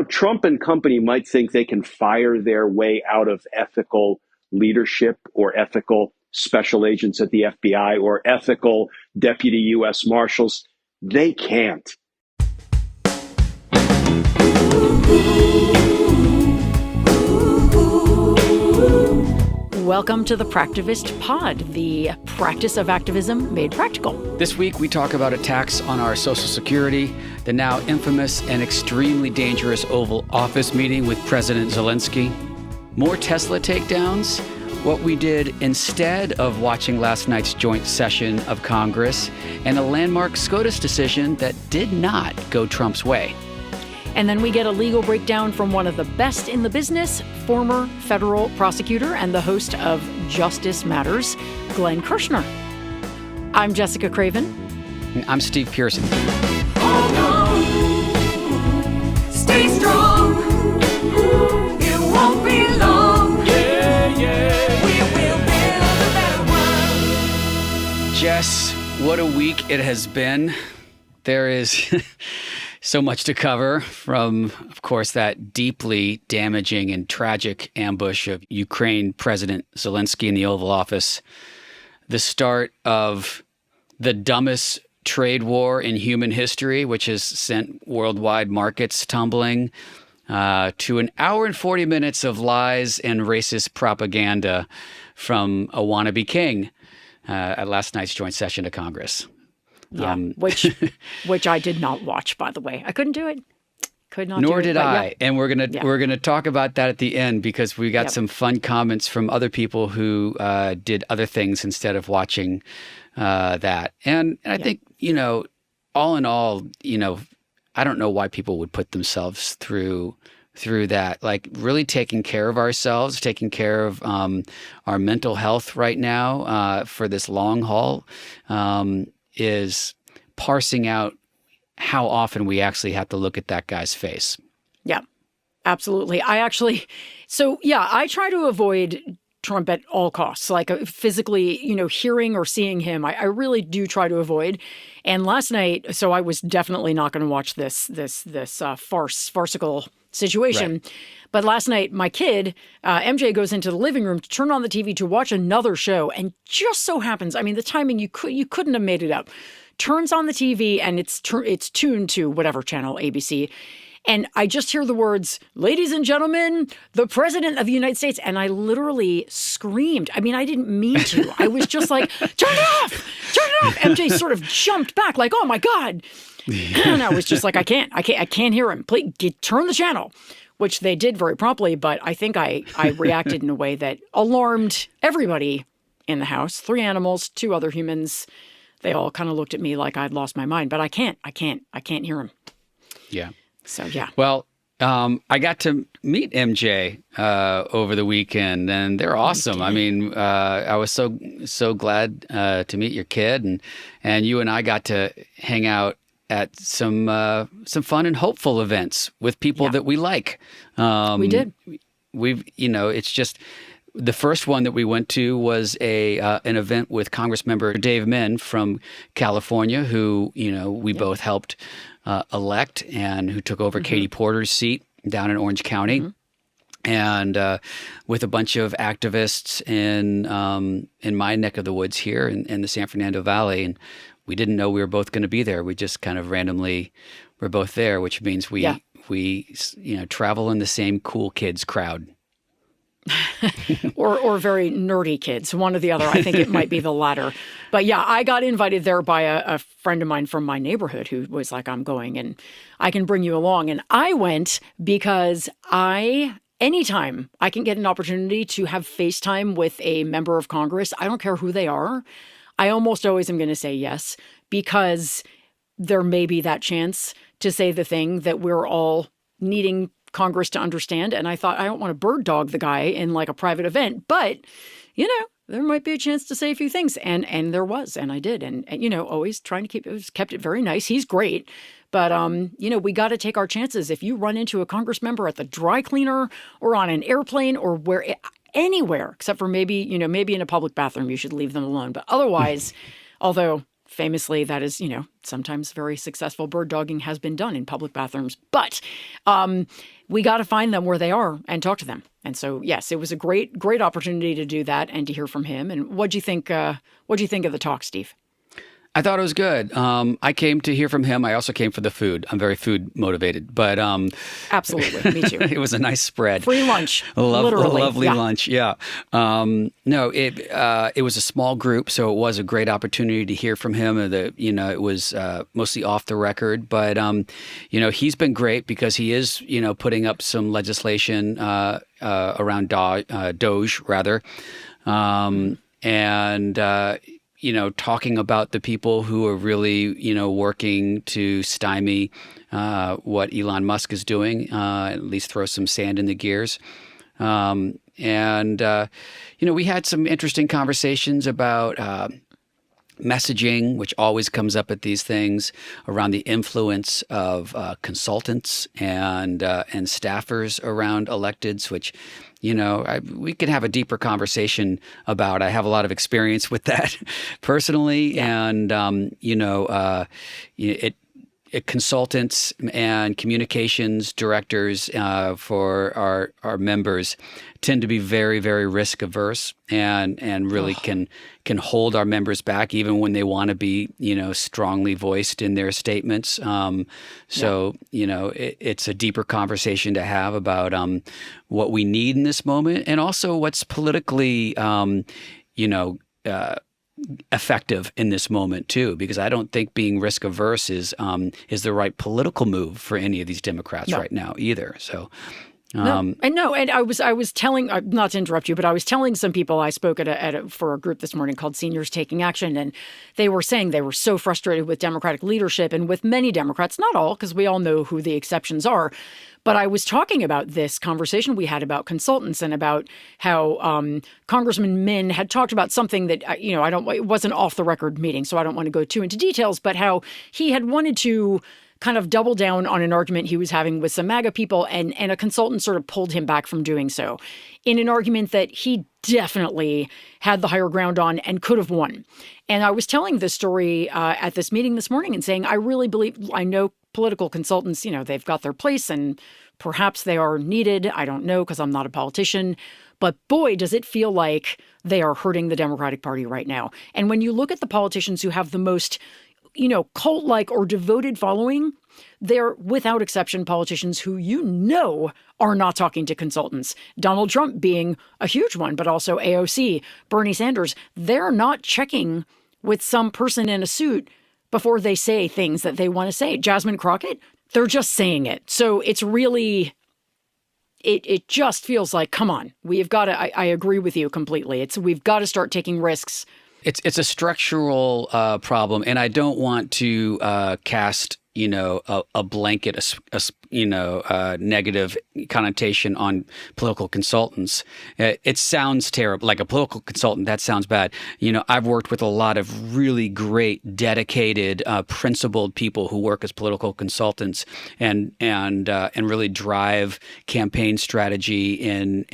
Trump and company might think they can fire their way out of ethical leadership or ethical special agents at the FBI or ethical deputy U.S. Marshals. They can't. Welcome to the Practivist Pod, the practice of activism made practical. This week, we talk about attacks on our Social Security, the now infamous and extremely dangerous Oval Office meeting with President Zelensky, more Tesla takedowns, what we did instead of watching last night's joint session of Congress, and a landmark SCOTUS decision that did not go Trump's way. And then we get a legal breakdown from one of the best in the business, former federal prosecutor and the host of Justice Matters, Glenn Kirschner. I'm Jessica Craven. And I'm Steve Pearson. Hold on. Stay strong. It won't be long. Yeah, yeah. We will build a better world. Jess, what a week it has been. There is so much to cover from, of course, that deeply damaging and tragic ambush of Ukraine President Zelensky in the Oval Office, the start of the dumbest trade war in human history, which has sent worldwide markets tumbling, to an hour and 40 minutes of lies and racist propaganda from a wannabe king at last night's joint session of Congress. Yeah, which I did not watch, by the way. I couldn't do it. Could not. Nor do it, did I. Yeah. And we're gonna talk about that at the end because we got some fun comments from other people who did other things instead of watching that. And I think all in all, I don't know why people would put themselves through that, like really taking care of ourselves, taking care of our mental health right now for this long haul. Is parsing out how often we actually have to look at that guy's face. Yeah, absolutely. I try to avoid Trump at all costs, like physically, hearing or seeing him. I really do try to avoid. And last night, so I was definitely not going to watch this farcical situation. Right. But last night, my kid, MJ, goes into the living room to turn on the TV to watch another show. And just so happens, the timing, you couldn't have made it up. Turns on the TV and it's tuned to whatever channel, ABC. And I just hear the words, "Ladies and gentlemen, the President of the United States." And I literally screamed. I didn't mean to. I was just like, "Turn it off! Turn it off!" MJ sort of jumped back like, "Oh my God." And I was just like, I can't hear him. Please turn the channel. Which they did very promptly, but I think I reacted in a way that alarmed everybody in the house. 3 animals, 2 other humans. They all kind of looked at me like I'd lost my mind, but I can't hear him. Yeah. So, yeah. Well, I got to meet MJ over the weekend, and they're awesome. I was so glad to meet your kid, and you and I got to hang out at some fun and hopeful events with people that we like. We did. It's just the first one that we went to was an event with Congressmember Dave Min from California, who we both helped elect, and who took over Katie Porter's seat down in Orange County. Mm-hmm. And with a bunch of activists in my neck of the woods here in the San Fernando Valley, and we didn't know we were both going to be there. We just kind of randomly were both there, which means we travel in the same cool kids crowd. or very nerdy kids, one or the other. I think it might be the latter. But yeah, I got invited there by a friend of mine from my neighborhood who was like, "I'm going and I can bring you along." And I went because anytime I can get an opportunity to have FaceTime with a member of Congress, I don't care who they are, I almost always am going to say yes, because there may be that chance to say the thing that we're all needing Congress to understand. And I thought, I don't want to bird dog the guy in like a private event, but, there might be a chance to say a few things. And there was, and I did. And always trying to kept it very nice. He's great. But, we got to take our chances. If you run into a Congress member at the dry cleaner or on an airplane or anywhere, except for maybe in a public bathroom, you should leave them alone. But otherwise, although famously, that is, sometimes very successful bird dogging has been done in public bathrooms. But we got to find them where they are and talk to them. And so, yes, it was a great opportunity to do that and to hear from him. And what'd you think? What'd you think of the talk, Steve? I thought it was good. I came to hear from him. I also came for the food. I'm very food motivated, but absolutely, me too. It was a nice spread. Free lunch, literally. Lovely lunch. Yeah. No, it was a small group, so it was a great opportunity to hear from him. It was mostly off the record, but he's been great because he is putting up some legislation around Doge rather, and talking about the people who are really, working to stymie what Elon Musk is doing, at least throw some sand in the gears. We had some interesting conversations about messaging, which always comes up at these things, around the influence of consultants and staffers around electeds, which we could have a deeper conversation about. I have a lot of experience with that personally, and consultants and communications directors for our members tend to be very, very risk averse and really can hold our members back even when they want to be strongly voiced in their statements. It's a deeper conversation to have about what we need in this moment and also what's politically effective in this moment too, because I don't think being risk averse is the right political move for any of these Democrats right now either. So. And I was telling, not to interrupt you, but I was telling some people I spoke for a group this morning called Seniors Taking Action, and they were saying they were so frustrated with Democratic leadership and with many Democrats, not all, because we all know who the exceptions are. But I was talking about this conversation we had about consultants and about how Congressman Min had talked about something that, it wasn't off the record meeting, so I don't want to go too into details, but how he had wanted to kind of double down on an argument he was having with some MAGA people, and a consultant sort of pulled him back from doing so in an argument that he definitely had the higher ground on and could have won. And I was telling this story at this meeting this morning and saying, I really believe, I know political consultants, they've got their place and perhaps they are needed. I don't know because I'm not a politician. But boy, does it feel like they are hurting the Democratic Party right now. And when you look at the politicians who have the most cult-like or devoted following, they're without exception politicians who are not talking to consultants. Donald Trump being a huge one, but also AOC, Bernie Sanders, they're not checking with some person in a suit before they say things that they want to say. Jasmine Crockett, they're just saying it. So it's really, it just feels like, come on, we've got to, I agree with you completely. We've got to start taking risks. It's a structural problem, and I don't want to cast a blanket, negative connotation on political consultants. It sounds terrible, like a political consultant. That sounds bad. I've worked with a lot of really great, dedicated, principled people who work as political consultants and really drive campaign strategy in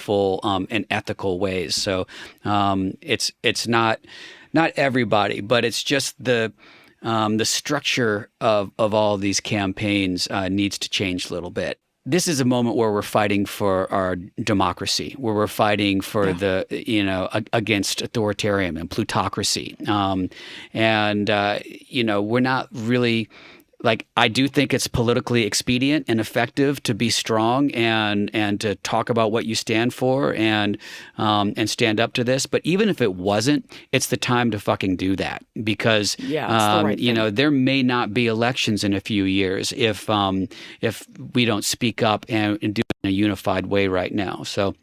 all and ethical ways. So it's not everybody, but it's just the structure of all these campaigns needs to change a little bit. This is a moment where we're fighting for our democracy, where we're fighting for against authoritarian and plutocracy. We're not really, I do think it's politically expedient and effective to be strong and to talk about what you stand for and stand up to this. But even if it wasn't, it's the time to fucking do that because there may not be elections in a few years if we don't speak up and do it in a unified way right now. So.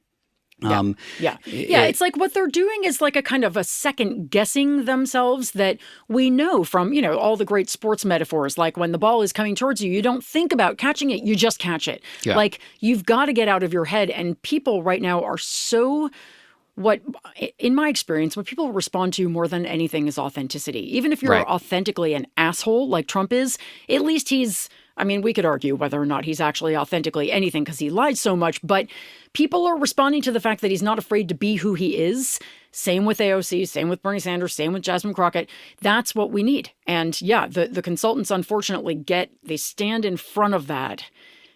It's like what they're doing is like a kind of a second guessing themselves that we know from, all the great sports metaphors. Like when the ball is coming towards you, you don't think about catching it, you just catch it. Yeah. Like you've got to get out of your head. And people right now are so, in my experience, what people respond to more than anything is authenticity. Even if you're authentically an asshole like Trump is, at least he's I mean, we could argue whether or not he's actually authentically anything because he lied so much, but people are responding to the fact that he's not afraid to be who he is. Same with AOC, same with Bernie Sanders, same with Jasmine Crockett. That's what we need. And yeah, the consultants unfortunately they stand in front of that.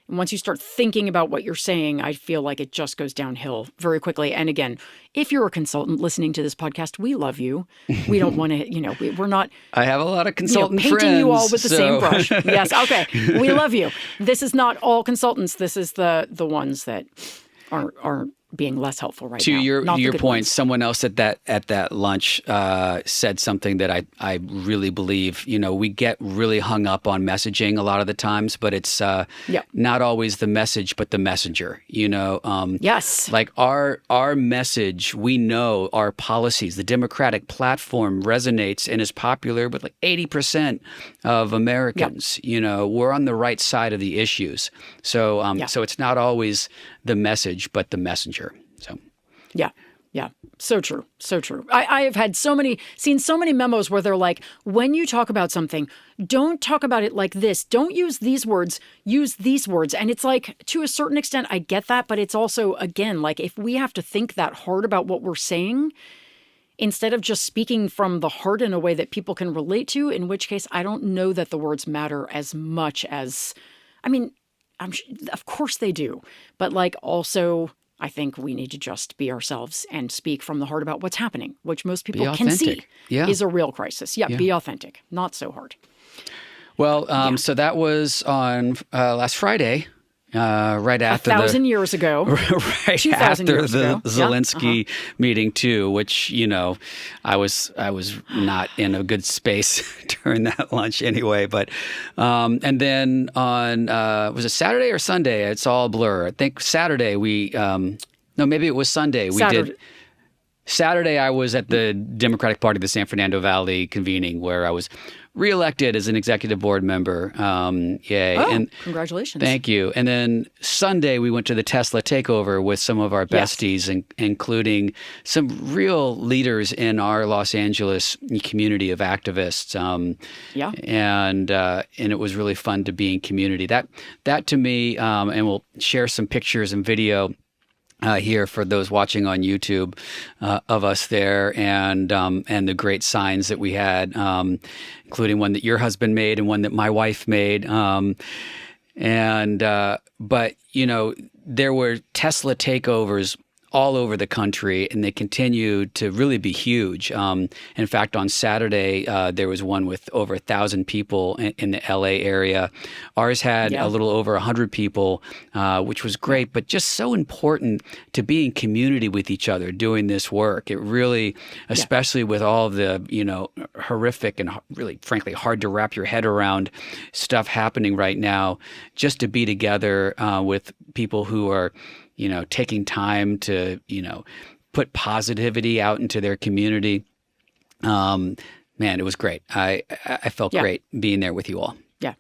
And once you start thinking about what you're saying, I feel like it just goes downhill very quickly. And again, if you're a consultant listening to this podcast, we love you. We don't want to, we're not. I have a lot of consultant painting friends, you all with the so. same brush. Yes, okay. We love you. This is not all consultants. This is the ones that are being less helpful right to now. your point, ones. someone else at that lunch said something that I really believe. We get really hung up on messaging a lot of the times, but it's not always the message, but the messenger. Yes, like our message, we know our policies, the Democratic platform resonates and is popular with like 80% of Americans. We're on the right side of the issues, so so it's not always the message, but the messenger. So, yeah. So true. So true. I have had seen so many memos where they're like, when you talk about something, don't talk about it like this. Don't use these words, use these words. And it's like, to a certain extent, I get that. But it's also, again, like if we have to think that hard about what we're saying, instead of just speaking from the heart in a way that people can relate to, in which case I don't know that the words matter as much as, of course they do. But like also, I think we need to just be ourselves and speak from the heart about what's happening, which most people can see is a real crisis. Yeah, be authentic. Not so hard. Well, so that was on last Friday. Right after 1,000 years ago, right 2,000 after years the ago. Zelensky meeting too, which I was not in a good space during that lunch anyway. But and then on was it Saturday or Sunday? It's all a blur. I think Saturday maybe it was Sunday. Saturday I was at the Democratic Party of the San Fernando Valley convening where I was reelected as an executive board member. Yay. Oh, and congratulations. Thank you. And then Sunday, we went to the Tesla takeover with some of our besties, including some real leaders in our Los Angeles community of activists. And it was really fun to be in community. That to me, and we'll share some pictures and video here for those watching on YouTube of us there, and the great signs that we had, including one that your husband made and one that my wife made. But there were Tesla takeovers all over the country, and they continue to really be huge. In fact, on Saturday, there was one with over 1,000 people in the LA area. Ours had a little over 100 people, which was great, but just so important to be in community with each other doing this work. It really, especially with all of the, horrific and really, frankly, hard to wrap your head around stuff happening right now, just to be together with people who are taking time to, put positivity out into their community. Man, it was great. I felt great being there with you all. Yeah,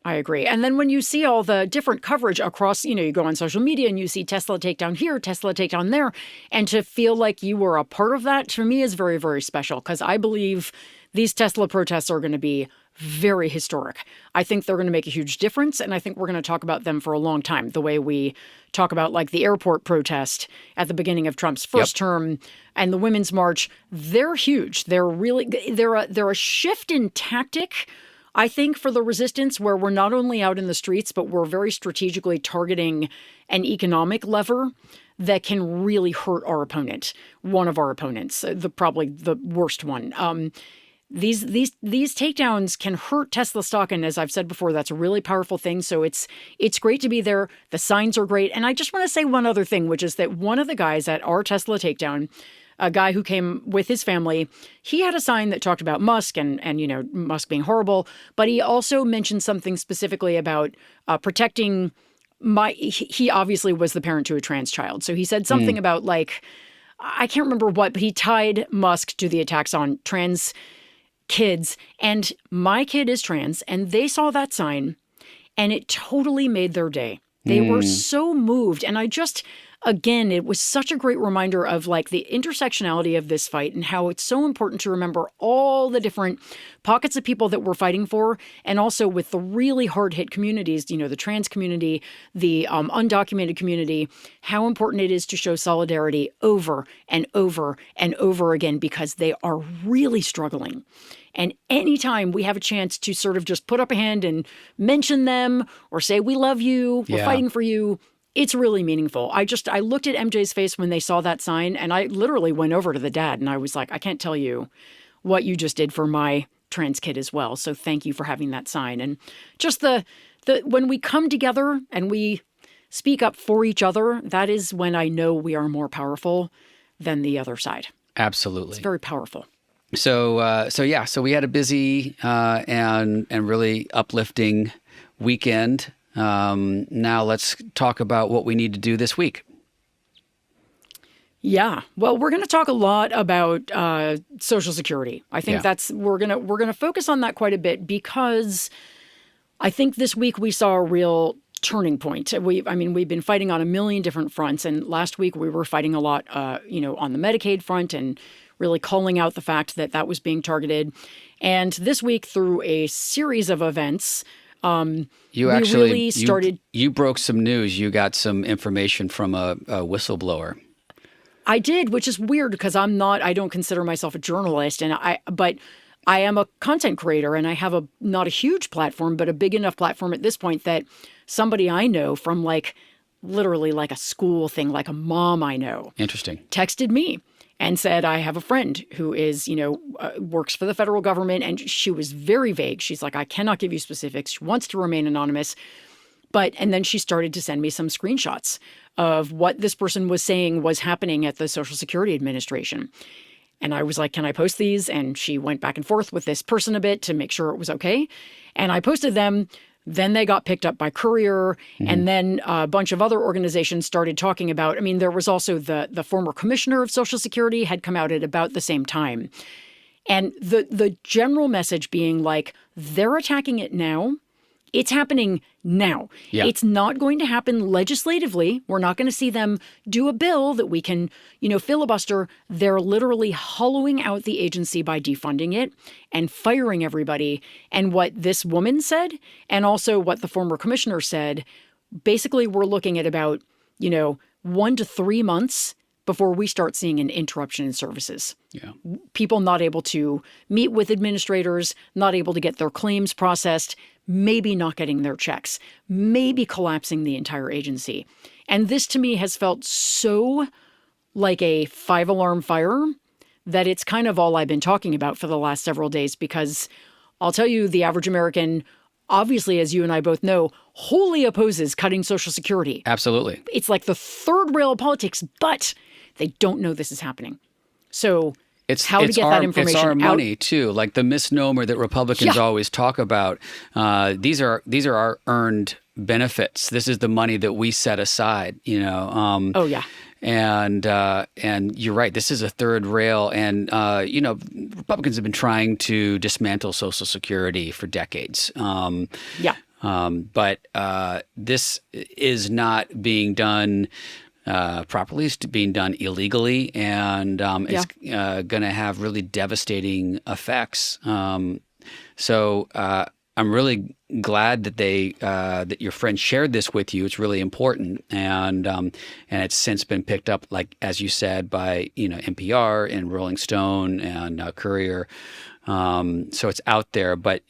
I agree. And then when you see all the different coverage across, you go on social media and you see Tesla takedown here, Tesla takedown there, and to feel like you were a part of that, for me, is very, very special, because I believe these Tesla protests are going to be very historic. I think they're going to make a huge difference, and I think we're going to talk about them for a long time, the way we talk about like the airport protest at the beginning of Trump's first term and the Women's March. They're huge. They're a shift in tactic, I think, for the resistance, where we're not only out in the streets, but we're very strategically targeting an economic lever that can really hurt our opponent, one of our opponents, probably the worst one. These takedowns can hurt Tesla stock, and as I've said before, that's a really powerful thing. So it's great to be there. The signs are great. And I just want to say one other thing, which is that one of the guys at our Tesla takedown, a guy who came with his family, he had a sign that talked about Musk and Musk being horrible, but he also mentioned something specifically about protecting he obviously was the parent to a trans child. So he said something about I can't remember what, but he tied Musk to the attacks on trans kids, and my kid is trans, and they saw that sign and it totally made their day. They were so moved. And again, it was such a great reminder of like the intersectionality of this fight and how it's so important to remember all the different pockets of people that we're fighting for, and also with the really hard hit communities, the trans community, the undocumented community, how important it is to show solidarity over and over and over again, because they are really struggling. And anytime we have a chance to sort of just put up a hand and mention them or say, we love you, we're fighting for you, it's really meaningful. I looked at MJ's face when they saw that sign, and I literally went over to the dad and I was like, I can't tell you what you just did for my trans kid as well. So thank you for having that sign. And just the when we come together and we speak up for each other, that is when I know we are more powerful than the other side. Absolutely. It's very powerful. So we had a busy and really uplifting weekend. Now let's talk about what we need to do this week. Yeah. Well, we're going to talk a lot about Social Security. I think we're going to focus on that quite a bit, because I think this week we saw a real turning point. We've been fighting on a million different fronts, and last week we were fighting a lot, on the Medicaid front and really calling out the fact that was being targeted. And this week, through a series of events, you broke some news. You got some information from a whistleblower. I did, which is weird because I don't consider myself a journalist, but I am a content creator, and I have not a huge platform, but a big enough platform at this point that somebody I know from literally like a school thing, like a mom I know. Interesting. Texted me and said, I have a friend who is, works for the federal government. And she was very vague. She's like, I cannot give you specifics. She wants to remain anonymous. And then she started to send me some screenshots of what this person was saying was happening at the Social Security Administration. And I was like, can I post these? And she went back and forth with this person a bit to make sure it was okay. And I posted them. Then they got picked up by Courier, and then a bunch of other organizations started talking about, there was also the former commissioner of Social Security had come out at about the same time. And the general message being like, they're attacking it now. It's happening now. Yeah. It's not going to happen legislatively. We're not going to see them do a bill that we can, filibuster. They're literally hollowing out the agency by defunding it and firing everybody. And what this woman said, and also what the former commissioner said, basically we're looking at about, 1 to 3 months before we start seeing an interruption in services. Yeah. People not able to meet with administrators, not able to get their claims processed, maybe not getting their checks, maybe collapsing the entire agency. And this to me has felt so like a 5-alarm fire that it's kind of all I've been talking about for the last several days, because I'll tell you, the average American, obviously, as you and I both know, wholly opposes cutting Social Security. Absolutely. It's like the third rail of politics, but they don't know this is happening. So it's how to get that information out. It's our money too. Like the misnomer that Republicans always talk about. These are our earned benefits. This is the money that we set aside. Oh yeah. And you're right. This is a third rail, and Republicans have been trying to dismantle Social Security for decades. But this is not being done properly. It's being done illegally, and it's going to have really devastating effects. So I'm really glad that that your friend shared this with you. It's really important, and it's since been picked up, like as you said, by NPR and Rolling Stone and Courier. So it's out there, but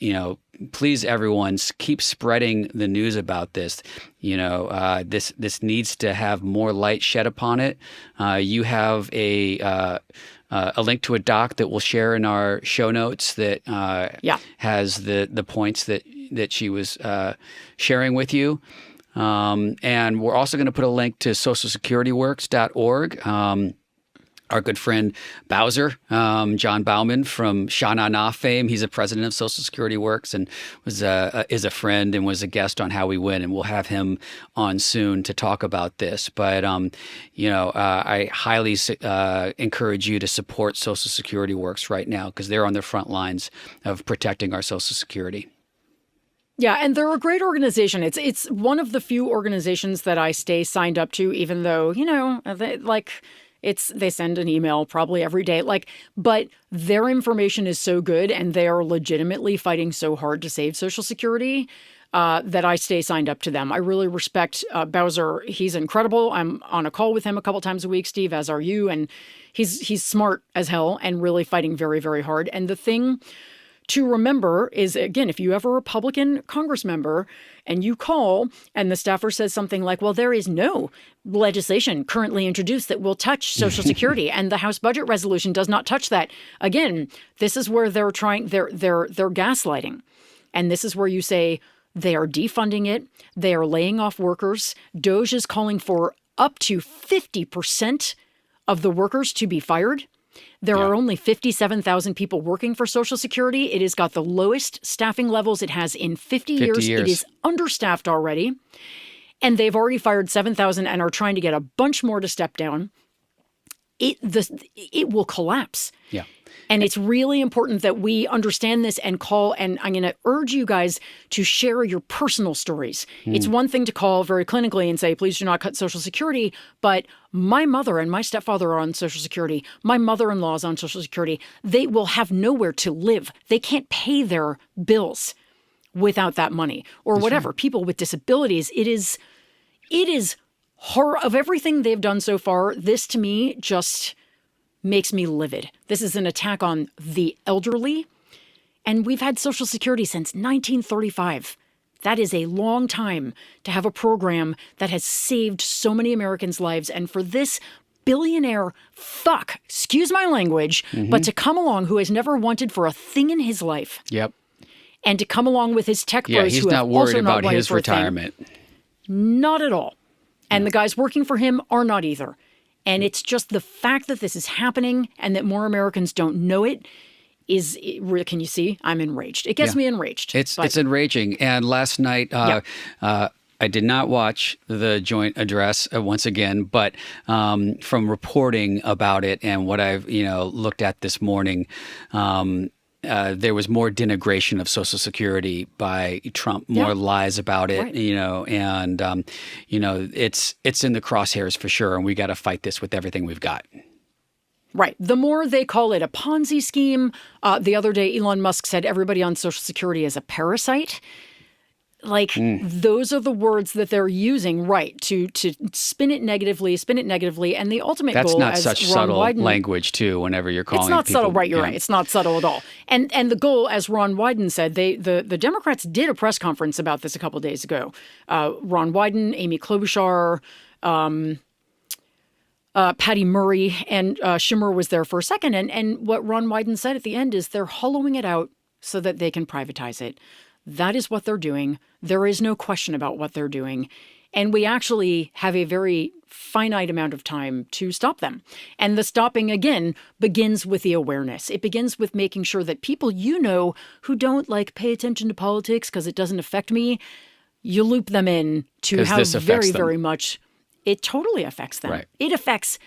please, everyone, keep spreading the news about this. This needs to have more light shed upon it. You have a link to a doc that we'll share in our show notes that has the points that she was sharing with you. And we're also going to put a link to socialsecurityworks.org. Our good friend Bowser, John Bauman from Sha Na Na fame. He's a president of Social Security Works and is a friend and was a guest on How We Win. And we'll have him on soon to talk about this. But, I highly encourage you to support Social Security Works right now, because they're on the front lines of protecting our Social Security. Yeah, and they're a great organization. It's one of the few organizations that I stay signed up to, even though, they send an email probably every day. But their information is so good, and they are legitimately fighting so hard to save Social Security that I stay signed up to them. I really respect Bowser. He's incredible. I'm on a call with him a couple times a week, Steve, as are you. And he's smart as hell and really fighting very, very hard. And the thing to remember is, again, if you have a Republican Congress member and you call and the staffer says something like, well, there is no legislation currently introduced that will touch Social Security and the House budget resolution does not touch that. Again, this is where they're gaslighting. And this is where you say they are defunding it. They are laying off workers. DOJ is calling for up to 50% of the workers to be fired. There are only 57,000 people working for Social Security. It has got the lowest staffing levels it has in 50 years. It is understaffed already. And they've already fired 7,000 and are trying to get a bunch more to step down. It will collapse. Yeah. And it's really important that we understand this and call. And I'm going to urge you guys to share your personal stories. It's one thing to call very clinically and say, please do not cut Social Security. But my mother and my stepfather are on Social Security. My mother-in-law is on Social Security. They will have nowhere to live. They can't pay their bills without that money or whatever. Right. People with disabilities, it is horror of everything they've done so far. This to me just makes me livid. This is an attack on the elderly, and we've had Social Security since 1935. That is a long time to have a program that has saved so many Americans' lives, and for this billionaire fuck, excuse my language, but to come along who has never wanted for a thing in his life. Yep. And to come along with his tech bros yeah, he's who not have worried also not about wanted his for retirement. Not at all. And the guys working for him are not either. And it's just the fact that this is happening and that more Americans don't know it is, can you see? I'm enraged. It gets me enraged. It's enraging. And last night, I did not watch the joint address once again, but from reporting about it and what I've looked at this morning, there was more denigration of Social Security by Trump, more lies about it, right. And it's in the crosshairs for sure, and we got to fight this with everything we've got. Right. The more they call it a Ponzi scheme, the other day Elon Musk said everybody on Social Security is a parasite. Those are the words that they're using, right, to spin it negatively, and the ultimate goal, that's not as such Ron subtle Wyden, language, too, whenever you're calling people. It's not subtle, right, you're right. It's not subtle at all. And the goal, as Ron Wyden said, the Democrats did a press conference about this a couple of days ago. Ron Wyden, Amy Klobuchar, Patty Murray, and Schumer was there for a second. And what Ron Wyden said at the end is they're hollowing it out so that they can privatize it. That is what they're doing. There is no question about what they're doing. And we actually have a very finite amount of time to stop them. And the stopping, again, begins with the awareness. It begins with making sure that people who don't pay attention to politics because it doesn't affect me, you loop them in to how very, very much it totally affects them. Right. It affects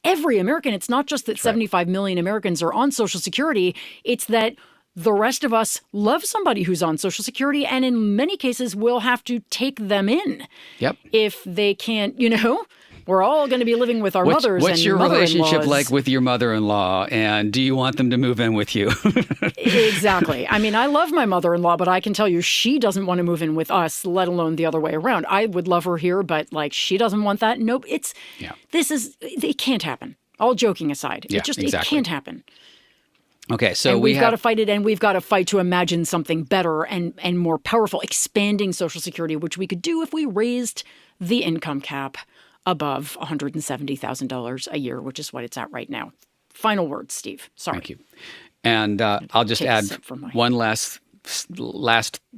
every American. It's not just that 75 million Americans are on Social Security. It's that the rest of us love somebody who's on Social Security, and in many cases will have to take them in. Yep. If they can't, we're all going to be living with our mothers and What's your mother-in-laws. relationship like with your mother-in-law, and do you want them to move in with you? Exactly. I mean, I love my mother-in-law, but I can tell you she doesn't want to move in with us, let alone the other way around. I would love her here, but she doesn't want that. Nope. It can't happen. All joking aside. It can't happen. Okay, so we've got to fight it, and we've got to fight to imagine something better and more powerful, expanding Social Security, which we could do if we raised the income cap above $170,000 a year, which is what it's at right now. Final words, Steve. Sorry. Thank you. And I'll just add one last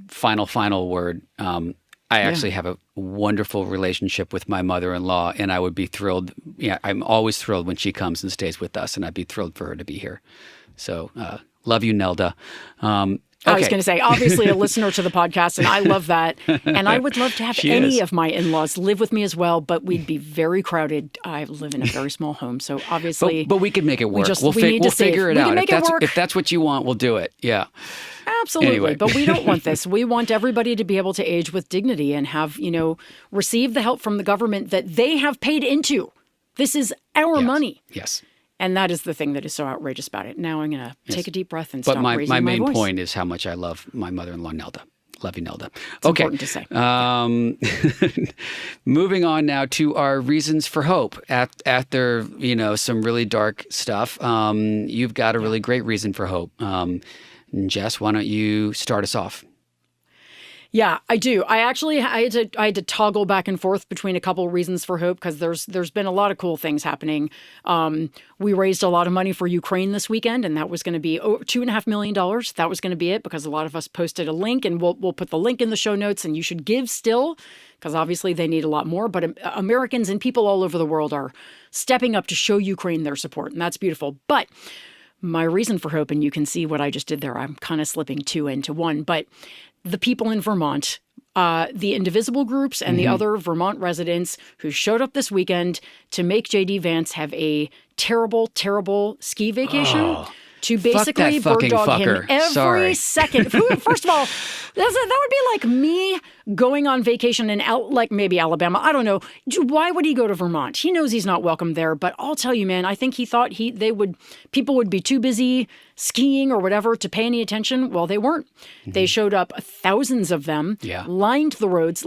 final word. I actually have a wonderful relationship with my mother-in-law, and I would be thrilled. Yeah, I'm always thrilled when she comes and stays with us, and I'd be thrilled for her to be here. So love you, Nelda. I was going to say, obviously a listener to the podcast, and I love that. And I would love to have any of my in-laws live with me as well, but we'd be very crowded. I live in a very small home, so obviously... But we could make it work. We'll figure it out. If that's what you want, we'll do it. Yeah. Absolutely. Anyway. But we don't want this. We want everybody to be able to age with dignity and have, receive the help from the government that they have paid into. This is our money. Yes. And that is the thing that is so outrageous about it. Now I'm going to take a deep breath and stop raising my voice. But my main point is how much I love my mother-in-law, Nelda. Love you, Nelda. It's important to say. Moving on now to our reasons for hope. After, some really dark stuff, you've got a really great reason for hope. Jess, why don't you start us off? Yeah, I do. I had to toggle back and forth between a couple of reasons for hope because there's been a lot of cool things happening. We raised a lot of money for Ukraine this weekend, and that was going to be $2.5 million. That was going to be it because a lot of us posted a link, and we'll put the link in the show notes. And you should give still because obviously they need a lot more. But Americans and people all over the world are stepping up to show Ukraine their support, and that's beautiful. But my reason for hope, and you can see what I just did there. I'm kind of slipping two into one, but the people in Vermont, the Indivisible groups and the other Vermont residents who showed up this weekend to make J.D. Vance have a terrible, terrible ski vacation to basically bird dog him every second. First of all, that would be like me going on vacation in maybe Alabama. I don't know. Why would he go to Vermont? He knows he's not welcome there. But I'll tell you, man, I think he thought people would be too busy skiing or whatever to pay any attention. Well, they weren't. They showed up, thousands of them, lined the roads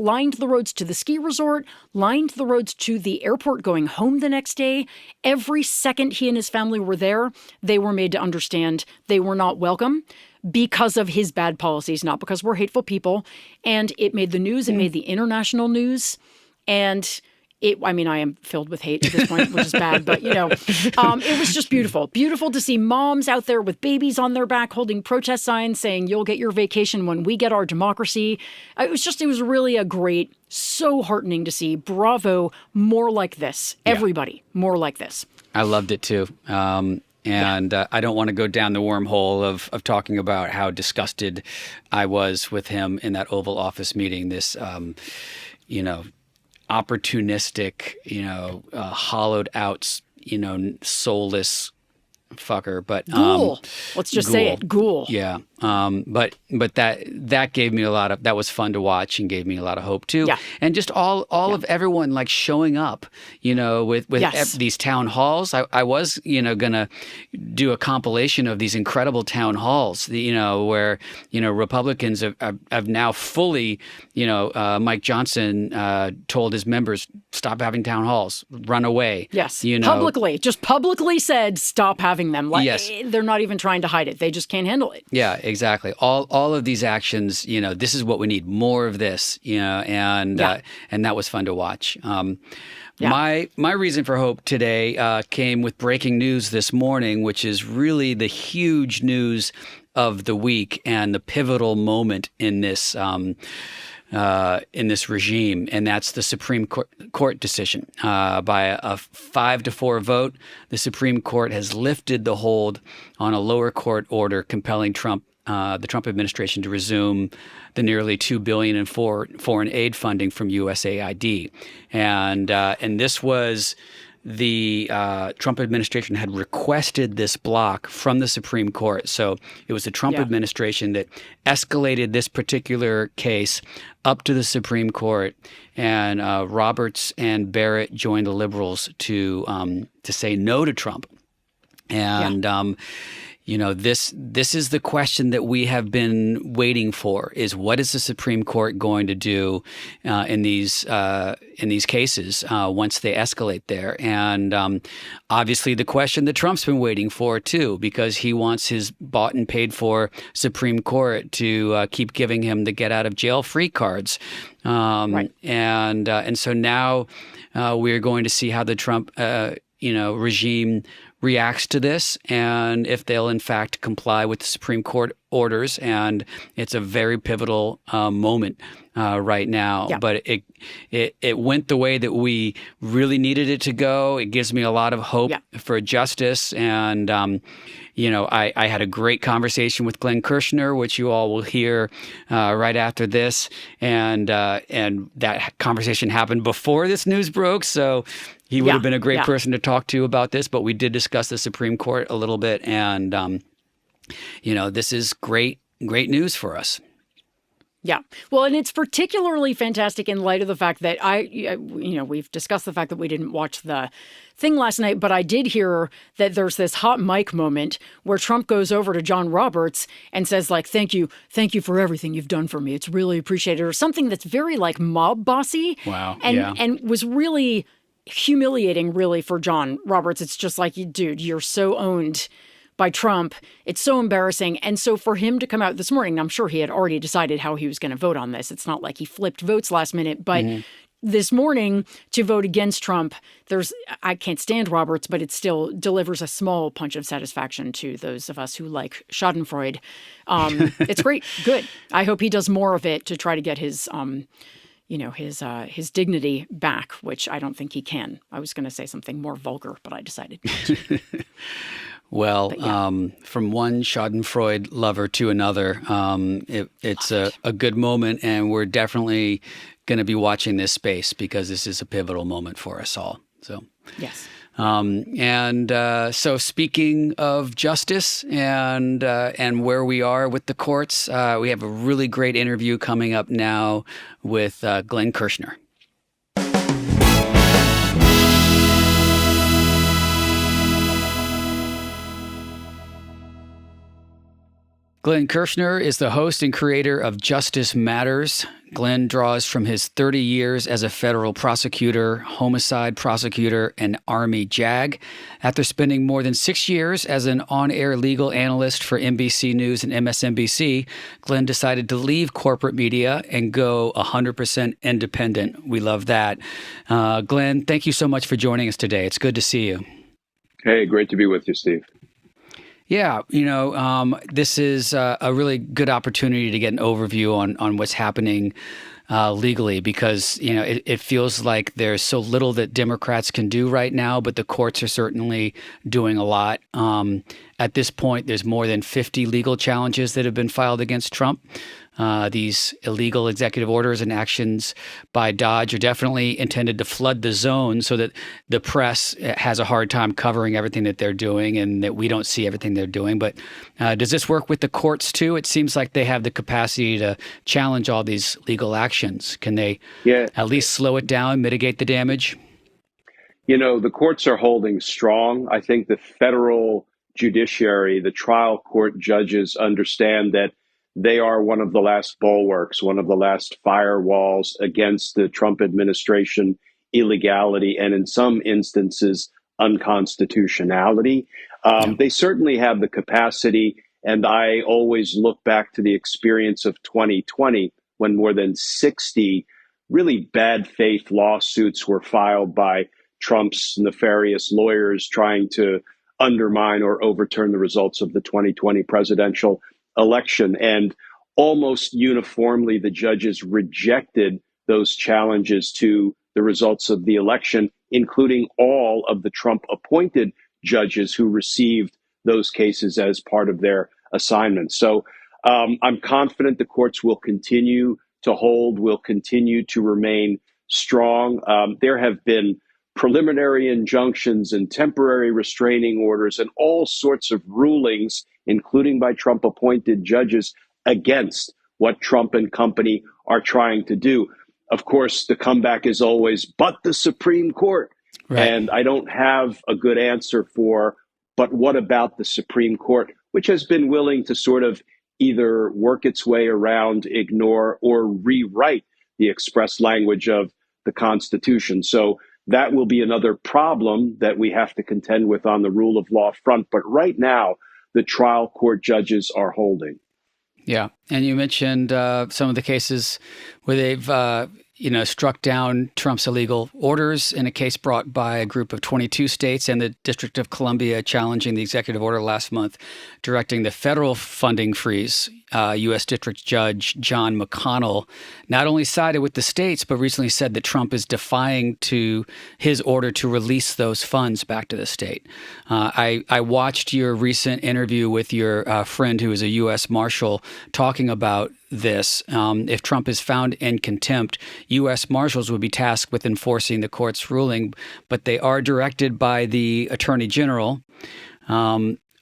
to the ski resort, lined the roads to the airport going home the next day. Every second he and his family were there, they were made to understand they were not welcome because of his bad policies, not because we're hateful people. And it made the news. It made the international news. And I am filled with hate at this point, which is bad, but it was just beautiful. Beautiful to see moms out there with babies on their back holding protest signs saying, you'll get your vacation when we get our democracy. It was really so heartening to see. Bravo, more like this. Everybody, more like this. I loved it too. And I don't want to go down the wormhole of talking about how disgusted I was with him in that Oval Office meeting. This, opportunistic, hollowed out, soulless fucker. But ghoul. Let's just say it, ghoul. Yeah. But that gave me that was fun to watch and gave me a lot of hope too. Yeah. And just all of everyone like showing up, with these town halls. I was, gonna do a compilation of these incredible town halls, where, Republicans have now fully, Mike Johnson told his members, stop having town halls, run away. Yes. Publicly said, stop having them. Yes. They're not even trying to hide it. They just can't handle it. Yeah, exactly. All of these actions, this is what we need, more of this, and that was fun to watch. My reason for hope today came with breaking news this morning, which is really the huge news of the week and the pivotal moment in this regime, and that's the Supreme Court decision. By a 5-4 vote, the Supreme Court has lifted the hold on a lower court order compelling the Trump administration to resume the nearly $2 billion in foreign aid funding from USAID, and this was. The Trump administration had requested this block from the Supreme Court. So it was the Trump administration that escalated this particular case up to the Supreme Court. And Roberts and Barrett joined the liberals to say no to Trump. And this is the question that we have been waiting for: is what is the Supreme Court going to do in these cases once they escalate there? And obviously, the question that Trump's been waiting for too, because he wants his bought and paid for Supreme Court to keep giving him the get out of jail free cards. Right. And so now we're going to see how the Trump regime reacts to this, and if they'll in fact comply with the Supreme Court orders, and it's a very pivotal moment right now. Yeah. But it went the way that we really needed it to go. It gives me a lot of hope for justice. And, I had a great conversation with Glenn Kirschner, which you all will hear right after this. And that conversation happened before this news broke. So he would have been a great person to talk to about this. But we did discuss the Supreme Court a little bit. And, this is great news for us. Yeah. Well, and it's particularly fantastic in light of the fact that we've discussed the fact that we didn't watch the thing last night, but I did hear that there's this hot mic moment where Trump goes over to John Roberts and says, like, thank you for everything you've done for me. It's really appreciated, or something that's very like mob bossy. Wow. And was really humiliating, really, for John Roberts. It's just like, dude, you're so owned by Trump. It's so embarrassing. And so for him to come out this morning, I'm sure he had already decided how he was going to vote on this. It's not like he flipped votes last minute, but this morning to vote against Trump, I can't stand Roberts, but it still delivers a small punch of satisfaction to those of us who like Schadenfreude. It's great. Good. I hope he does more of it to try to get his dignity back, which I don't think he can. I was going to say something more vulgar, but I decided not to. Well, from one Schadenfreude lover to another, it's a good moment, and we're definitely going to be watching this space because this is a pivotal moment for us all. So yes. So speaking of justice and where we are with the courts, we have a really great interview coming up now with Glenn Kirschner. Glenn Kirschner is the host and creator of Justice Matters. Glenn draws from his 30 years as a federal prosecutor, homicide prosecutor, and Army JAG. After spending more than 6 years as an on-air legal analyst for NBC News and MSNBC, Glenn decided to leave corporate media and go 100% independent. We love that. Glenn, thank you so much for joining us today. It's good to see you. Hey, great to be with you, Steve. Yeah, this is a really good opportunity to get an overview on what's happening legally because, it feels like there's so little that Democrats can do right now, but the courts are certainly doing a lot. At this point, there's more than 50 legal challenges that have been filed against Trump. These illegal executive orders and actions by Dodge are definitely intended to flood the zone so that the press has a hard time covering everything that they're doing and that we don't see everything they're doing. But does this work with the courts too? It seems like they have the capacity to challenge all these legal actions. Can they at least slow it down, mitigate the damage? The courts are holding strong. I think the federal judiciary, the trial court judges understand that they are one of the last bulwarks, one of the last firewalls against the Trump administration illegality and in some instances unconstitutionality. They certainly have the capacity, and I always look back to the experience of 2020 when more than 60 really bad faith lawsuits were filed by Trump's nefarious lawyers trying to undermine or overturn the results of the 2020 presidential election. And almost uniformly, the judges rejected those challenges to the results of the election, including all of the Trump-appointed judges who received those cases as part of their assignments. So I'm confident the courts will continue to hold, will continue to remain strong. There have been preliminary injunctions and temporary restraining orders and all sorts of rulings, including by Trump-appointed judges, against what Trump and company are trying to do. Of course, the comeback is always, but the Supreme Court. Right. And I don't have a good answer for, but what about the Supreme Court, which has been willing to sort of either work its way around, ignore, or rewrite the express language of the Constitution. So that will be another problem that we have to contend with on the rule of law front. But right now, the trial court judges are holding. Yeah. And you mentioned some of the cases where they've struck down Trump's illegal orders in a case brought by a group of 22 states and the District of Columbia, challenging the executive order last month directing the federal funding freeze. U.S. District Judge John McConnell not only sided with the states, but recently said that Trump is defying to his order to release those funds back to the state. I watched your recent interview with your friend who is a U.S. Marshal talking about this. If Trump is found in contempt, U.S. Marshals would be tasked with enforcing the court's ruling, but they are directed by the Attorney General.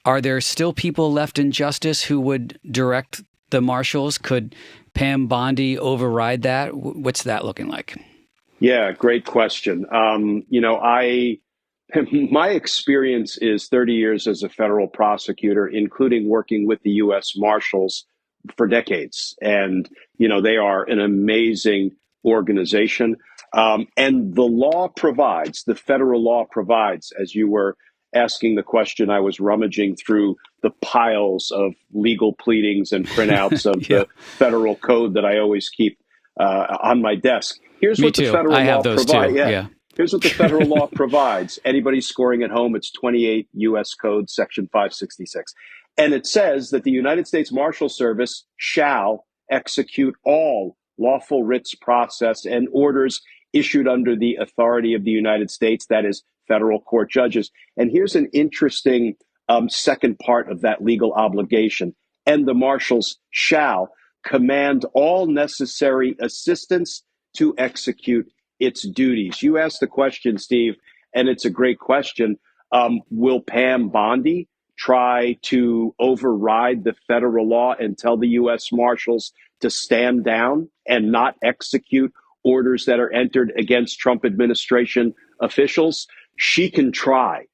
Are there still people left in justice who would direct the marshals? Could Pam Bondi override that? What's that looking like? Yeah, great question. My experience is 30 years as a federal prosecutor, including working with the U.S. Marshals for decades. And, they are an amazing organization. And the federal law provides, as you were asking the question, I was rummaging through the piles of legal pleadings and printouts of the federal code that I always keep on my desk. Here's Me what too. the federal I have law those provides. too. Yeah. Here's what the federal law provides. Anybody scoring at home, it's 28 U.S. Code, Section 566. And it says that the United States Marshal Service shall execute all lawful writs process and orders issued under the authority of the United States, that is, federal court judges. And here's an interesting second part of that legal obligation. And the marshals shall command all necessary assistance to execute its duties. You asked the question, Steve, and it's a great question. Will Pam Bondi try to override the federal law and tell the U.S. Marshals to stand down and not execute orders that are entered against Trump administration officials? She can try.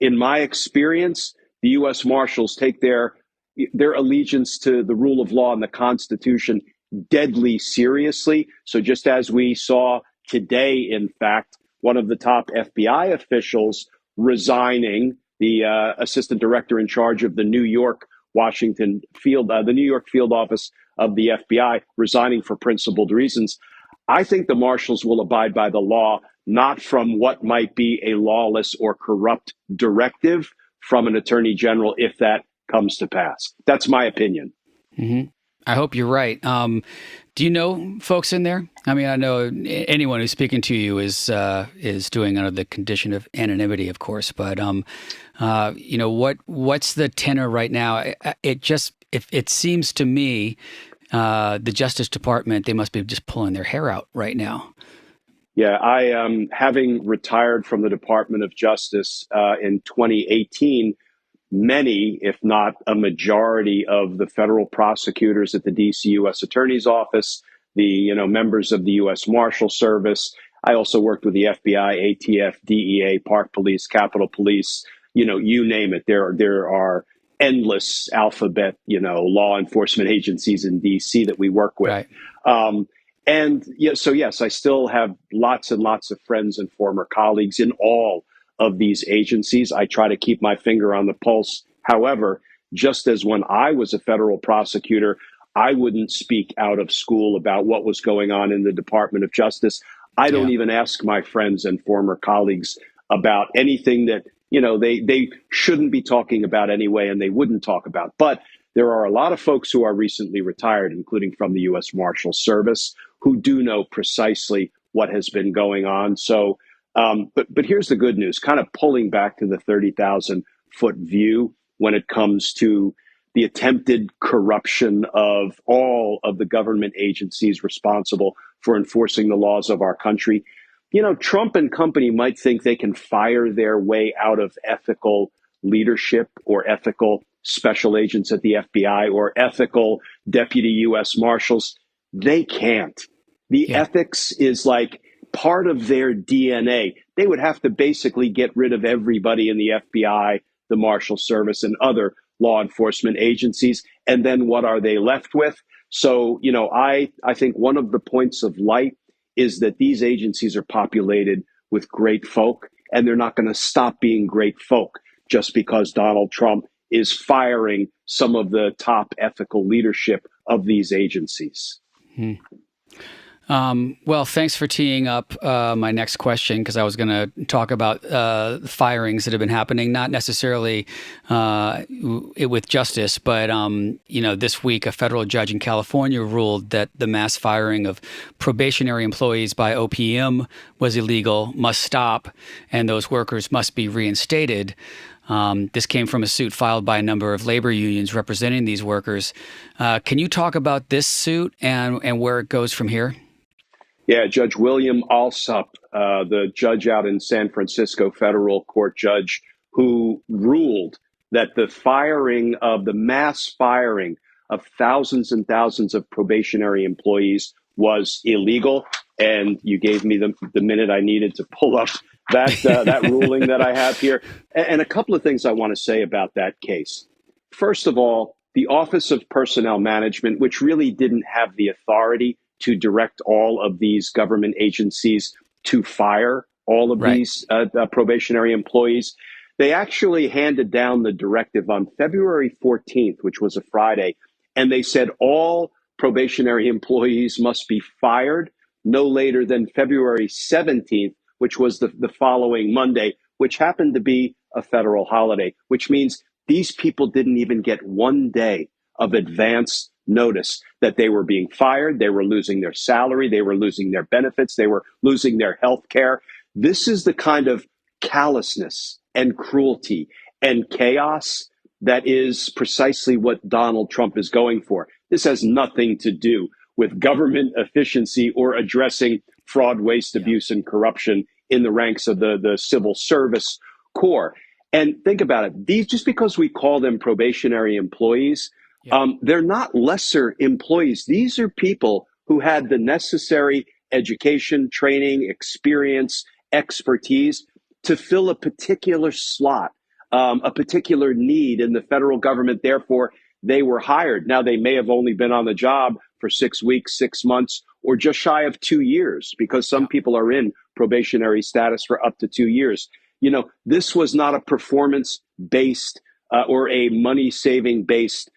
In my experience, the U.S. Marshals take their allegiance to the rule of law and the Constitution deadly seriously. So just as we saw today, in fact, one of the top FBI officials resigning, the assistant director in charge of the New York field office of the FBI, resigning for principled reasons. I think the marshals will abide by the law, not from what might be a lawless or corrupt directive from an attorney general, if that comes to pass. That's my opinion. Mm-hmm. I hope you're right. Do you know folks in there? I mean, I know anyone who's speaking to you is doing under the condition of anonymity, of course. But what's the tenor right now? It seems to me the Justice Department, they must be just pulling their hair out right now. Yeah, I having retired from the Department of Justice in 2018. Many, if not a majority, of the federal prosecutors at the D.C. U.S. Attorney's Office, the members of the U.S. Marshal Service. I also worked with the FBI, ATF, DEA, Park Police, Capitol Police. You name it. There are endless alphabet, law enforcement agencies in D.C. that we work with. Right. Yes, I still have lots and lots of friends and former colleagues in all of these agencies. I try to keep my finger on the pulse. However, just as when I was a federal prosecutor, I wouldn't speak out of school about what was going on in the Department of Justice. I don't even ask my friends and former colleagues about anything that, they shouldn't be talking about anyway, and they wouldn't talk about. But there are a lot of folks who are recently retired, including from the U.S. Marshal Service, who do know precisely what has been going on. So, but here's the good news, kind of pulling back to the 30,000-foot view when it comes to the attempted corruption of all of the government agencies responsible for enforcing the laws of our country. Trump and company might think they can fire their way out of ethical leadership or ethical special agents at the FBI or ethical deputy U.S. Marshals. They can't. The ethics is like part of their DNA. They would have to basically get rid of everybody in the FBI, the Marshal Service, and other law enforcement agencies. And then what are they left with? So, I think one of the points of light is that these agencies are populated with great folk, and they're not going to stop being great folk just because Donald Trump is firing some of the top ethical leadership of these agencies. Well, thanks for teeing up my next question, because I was going to talk about firings that have been happening, not necessarily with justice, but this week a federal judge in California ruled that the mass firing of probationary employees by OPM was illegal, must stop, and those workers must be reinstated. This came from a suit filed by a number of labor unions representing these workers. Can you talk about this suit and where it goes from here? Yeah, Judge William Alsup, the judge out in San Francisco, federal court judge, who ruled that the mass firing of thousands and thousands of probationary employees was illegal. And you gave me the minute I needed to pull up that ruling that I have here. And a couple of things I want to say about that case. First of all, the Office of Personnel Management, which really didn't have the authority to direct all of these government agencies to fire all of these probationary employees, they actually handed down the directive on February 14th, which was a Friday, and they said all probationary employees must be fired no later than February 17th, which was the following Monday, which happened to be a federal holiday, which means these people didn't even get 1 day of advance notice that they were being fired. They were losing their salary. They were losing their benefits. They were losing their health care. This is the kind of callousness and cruelty and chaos that is precisely what Donald Trump is going for. This has nothing to do with government efficiency or addressing fraud, waste, abuse, and corruption in the ranks of the civil service corps. And think about it. These, just because we call them probationary employees, they're not lesser employees. These are people who had the necessary education, training, experience, expertise to fill a particular slot, a particular need in the federal government. Therefore, they were hired. Now, they may have only been on the job for 6 weeks, 6 months, or just shy of 2 years, because some people are in probationary status for up to 2 years. This was not a performance-based or a money-saving based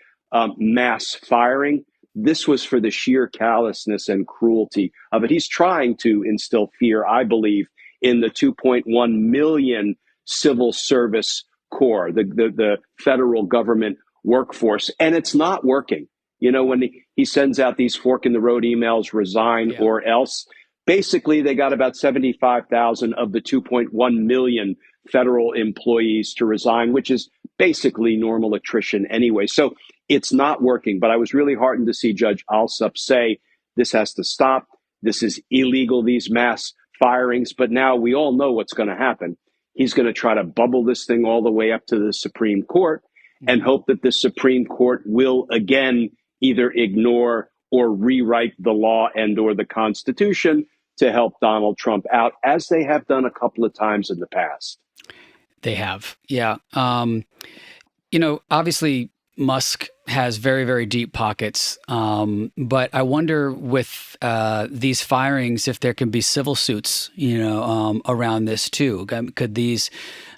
mass firing. This was for the sheer callousness and cruelty of it. He's trying to instill fear, I believe, in the 2.1 million civil service corps, the federal government workforce, and it's not working. When he sends out these fork in the road emails, resign or else, basically they got about 75,000 of the 2.1 million federal employees to resign, which is basically normal attrition anyway. So it's not working. But I was really heartened to see Judge Alsup say this has to stop. This is illegal, these mass firings. But now we all know what's going to happen. He's going to try to bubble this thing all the way up to the Supreme Court and hope that the Supreme Court will again either ignore or rewrite the law and or the Constitution to help Donald Trump out, as they have done a couple of times in the past. They have. Yeah. Obviously, Musk has very, very deep pockets. But I wonder with these firings if there can be civil suits, around this too. Could these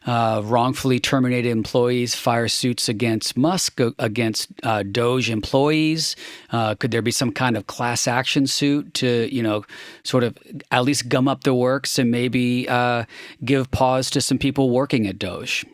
wrongfully terminated employees fire suits against Musk, against Doge employees? Could there be some kind of class action suit to, sort of at least gum up the works and maybe give pause to some people working at Doge?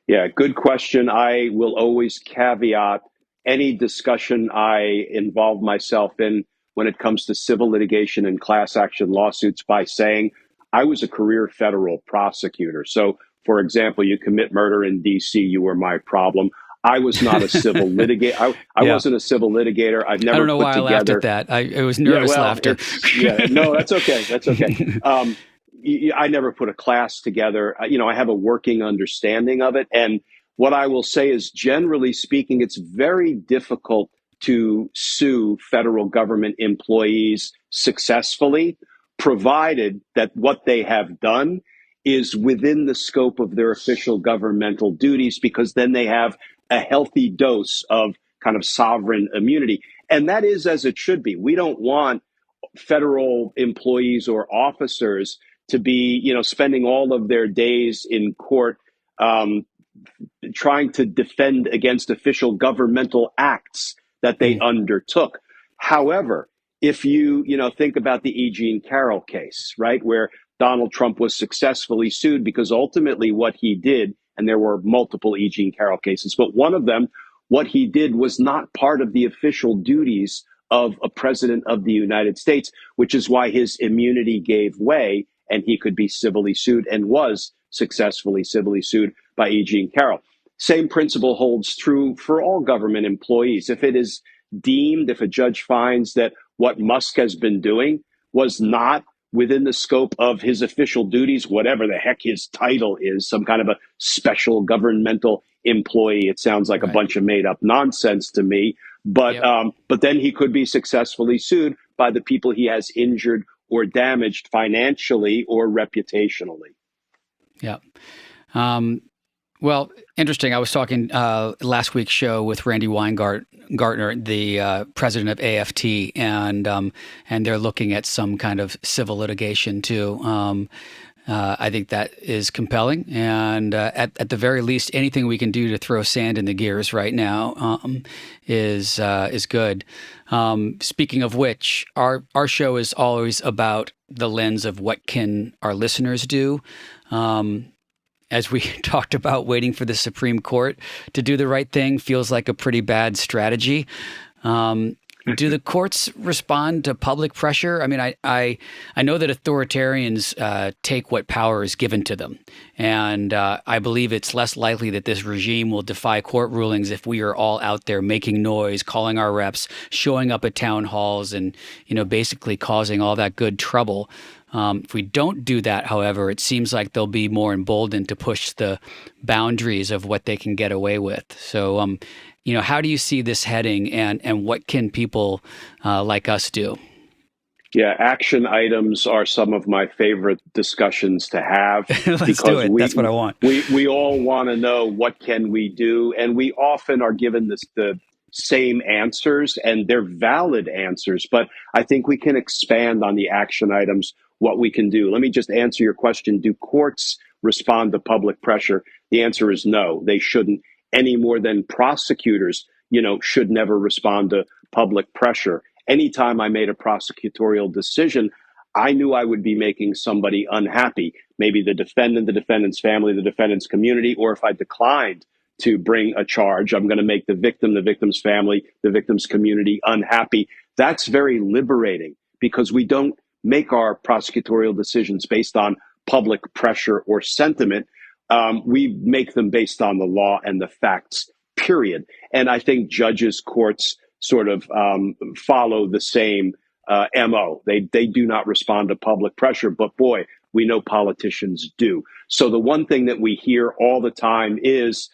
Yeah, good question. I will always caveat any discussion I involve myself in when it comes to civil litigation and class action lawsuits by saying I was a career federal prosecutor. So, for example, you commit murder in D.C., you were my problem. I was not a civil litigator. I wasn't a civil litigator. I've never. I don't know put why together... I laughed at that. It was nervous laughter. No, that's okay. That's okay. I never put a class together. I have a working understanding of it. And what I will say is, generally speaking, it's very difficult to sue federal government employees successfully, provided that what they have done is within the scope of their official governmental duties, because then they have a healthy dose of kind of sovereign immunity. And that is as it should be. We don't want federal employees or officers to be, spending all of their days in court trying to defend against official governmental acts that they undertook. However, if you think about the E. Jean Carroll case, right, where Donald Trump was successfully sued because ultimately what he did, and there were multiple E. Jean Carroll cases, but one of them, what he did was not part of the official duties of a president of the United States, which is why his immunity gave way and he could be civilly sued and was successfully civilly sued by E. Jean Carroll. Same principle holds true for all government employees. If it is deemed, if a judge finds that what Musk has been doing was not within the scope of his official duties, whatever the heck his title is, some kind of a special governmental employee. It sounds like a bunch of made up nonsense to me. But but then he could be successfully sued by the people he has injured or damaged financially or reputationally. Yeah. Well, interesting. I was talking last week's show with Randy Weingartner, the president of AFT, and they're looking at some kind of civil litigation too. I think that is compelling, and at the very least, anything we can do to throw sand in the gears right now is good. Speaking of which, our show is always about the lens of what can our listeners do. As we talked about, waiting for the Supreme Court to do the right thing feels like a pretty bad strategy. Do the courts respond to public pressure? I mean, I know that authoritarians take what power is given to them, and I believe it's less likely that this regime will defy court rulings if we are all out there making noise, calling our reps, showing up at town halls, and basically causing all that good trouble. If we don't do that, however, it seems like they'll be more emboldened to push the boundaries of what they can get away with. So, how do you see this heading, and what can people like us do? Yeah, action items are some of my favorite discussions to have. Let's do it. That's what I want. We all want to know what can we do, and we often are given the same answers, and they're valid answers, but I think we can expand on the action items, what we can do. Let me just answer your question. Do courts respond to public pressure? The answer is no, they shouldn't, any more than prosecutors, should never respond to public pressure. Anytime I made a prosecutorial decision, I knew I would be making somebody unhappy, maybe the defendant, the defendant's family, the defendant's community, or if I declined to bring a charge, I'm going to make the victim, the victim's family, the victim's community unhappy. That's very liberating because we don't make our prosecutorial decisions based on public pressure or sentiment. We make them based on the law and the facts, period. And I think judges, courts sort of follow the same MO. They do not respond to public pressure, but boy, we know politicians do. So the one thing that we hear all the time is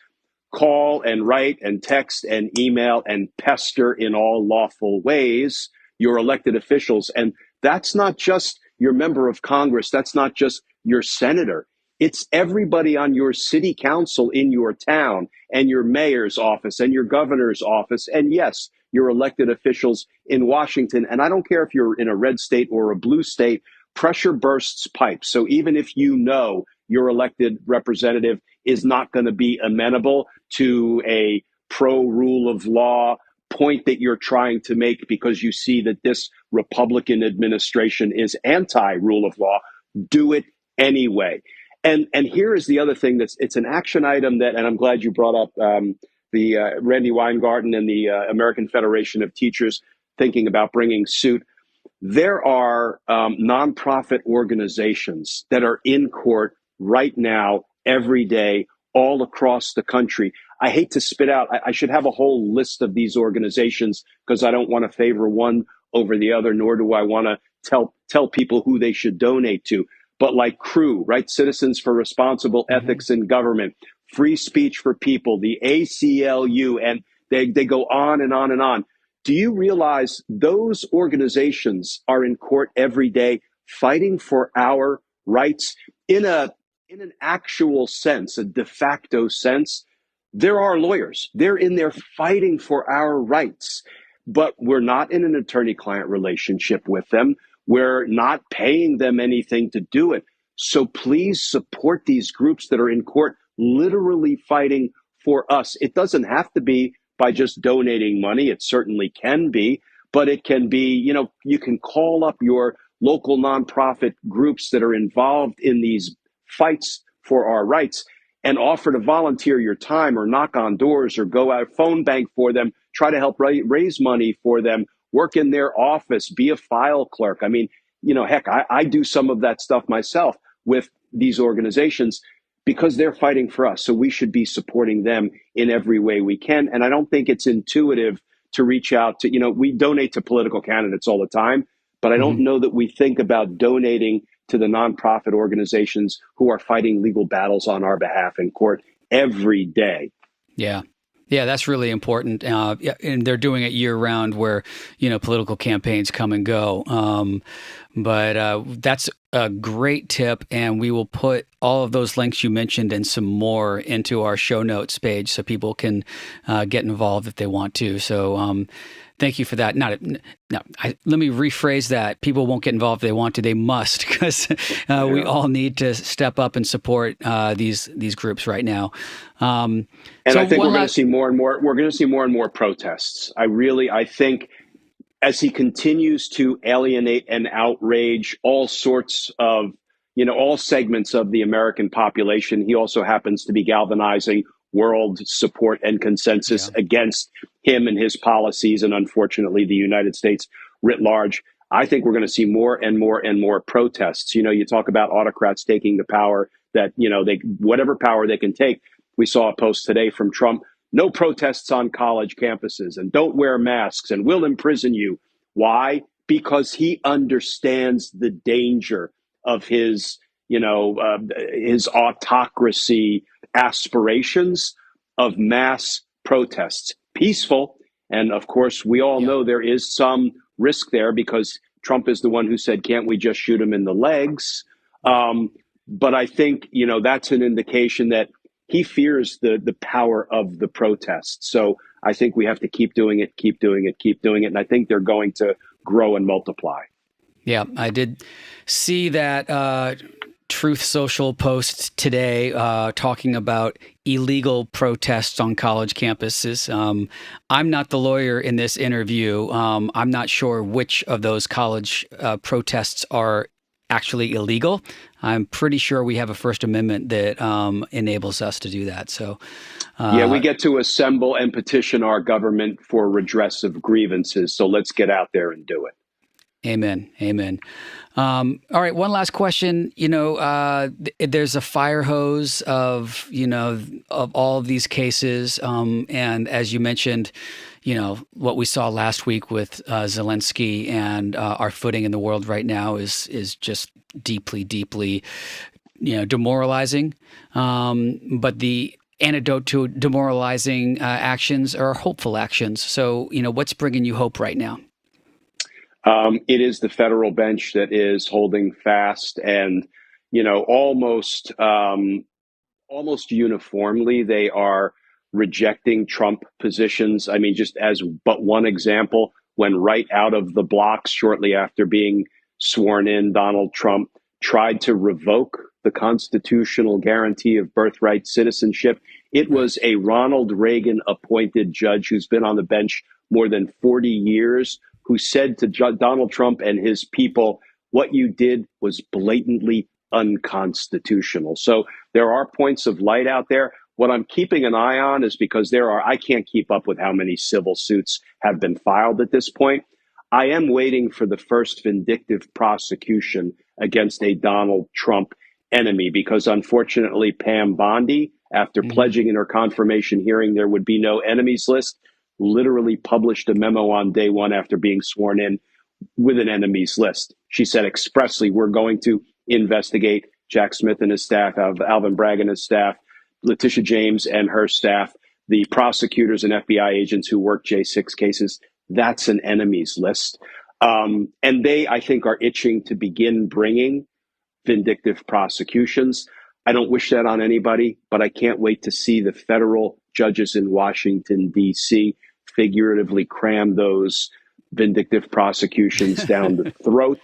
call and write and text and email and pester in all lawful ways your elected officials. And that's not just your member of Congress. That's not just your senator. It's everybody on your city council in your town and your mayor's office and your governor's office. And yes, your elected officials in Washington. And I don't care if you're in a red state or a blue state, pressure bursts pipes. So even if your elected representative is not going to be amenable to a pro rule of law point that you're trying to make because you see that this Republican administration is anti-rule of law, do it anyway. And here is the other thing it's an action item that, and I'm glad you brought up the Randy Weingarten and the American Federation of Teachers thinking about bringing suit. There are nonprofit organizations that are in court right now, every day, all across the country. I hate to spit out, I should have a whole list of these organizations because I don't want to favor one over the other, nor do I want to tell people who they should donate to. But like CREW, right? Citizens for Responsible Ethics in Government, Free Speech for People, the ACLU, and they go on and on and on. Do you realize those organizations are in court every day fighting for our rights in an actual sense, a de facto sense? There are lawyers. They're in there fighting for our rights, but we're not in an attorney-client relationship with them. We're not paying them anything to do it. So please support these groups that are in court literally fighting for us. It doesn't have to be by just donating money. It certainly can be, but it can be, you can call up your local nonprofit groups that are involved in these fights for our rights and offer to volunteer your time or knock on doors or go out, phone bank for them, try to help raise money for them, work in their office, be a file clerk. I mean, heck, I do some of that stuff myself with these organizations because they're fighting for us. So we should be supporting them in every way we can. And I don't think it's intuitive to reach out to, we donate to political candidates all the time, but I don't know that we think about donating to the nonprofit organizations who are fighting legal battles on our behalf in court every day. Yeah. Yeah, that's really important. And they're doing it year round where, political campaigns come and go. But that's a great tip. And we will put all of those links you mentioned and some more into our show notes page so people can get involved if they want to. So thank you for that. Let me rephrase that. People won't get involved if they want to. They must, because we all need to step up and support these groups right now. And I think we're going to see more and more. We're going to see more and more protests. I think as he continues to alienate and outrage all sorts of, all segments of the American population, he also happens to be galvanizing world support and consensus against him and his policies, and unfortunately the United States writ large. I think we're going to see more and more and more protests. You talk about autocrats taking the power that, whatever power they can take. We saw a post today from Trump: no protests on college campuses, and don't wear masks, and we'll imprison you. Why? Because he understands the danger of his autocracy aspirations of mass protests. Peaceful. And of course, we all know there is some risk there because Trump is the one who said, can't we just shoot him in the legs? But I think, that's an indication that he fears the power of the protests. So I think we have to keep doing it. And I think they're going to grow and multiply. Yeah, I did see that Truth Social post today talking about illegal protests on college campuses. I'm not the lawyer in this interview. I'm not sure which of those college protests are actually illegal. I'm pretty sure we have a First Amendment that enables us to do that. So, we get to assemble and petition our government for redress of grievances. So let's get out there and do it. Amen. All right. One last question. There's a fire hose of all of these cases. And as you mentioned, what we saw last week with Zelensky and our footing in the world right now is just deeply, deeply, demoralizing. But the antidote to demoralizing actions are hopeful actions. So, what's bringing you hope right now? It is the federal bench that is holding fast, and almost uniformly they are rejecting Trump positions. I mean, just as but one example, when right out of the blocks shortly after being sworn in, Donald Trump tried to revoke the constitutional guarantee of birthright citizenship. It was a Ronald Reagan appointed judge who's been on the bench more than 40 years, who said to Donald Trump and his people, what you did was blatantly unconstitutional. So there are points of light out there. What I'm keeping an eye on is because I can't keep up with how many civil suits have been filed at this point. I am waiting for the first vindictive prosecution against a Donald Trump enemy, because unfortunately, Pam Bondi, after pledging in her confirmation hearing there would be no enemies list, literally published a memo on day one after being sworn in with an enemies list. She said expressly, we're going to investigate Jack Smith and his staff, Alvin Bragg and his staff, Letitia James and her staff, the prosecutors and FBI agents who worked J6 cases. That's an enemies list. And they, I think, are itching to begin bringing vindictive prosecutions. I don't wish that on anybody, but I can't wait to see the federal judges in Washington, D.C. figuratively cram those vindictive prosecutions down the throat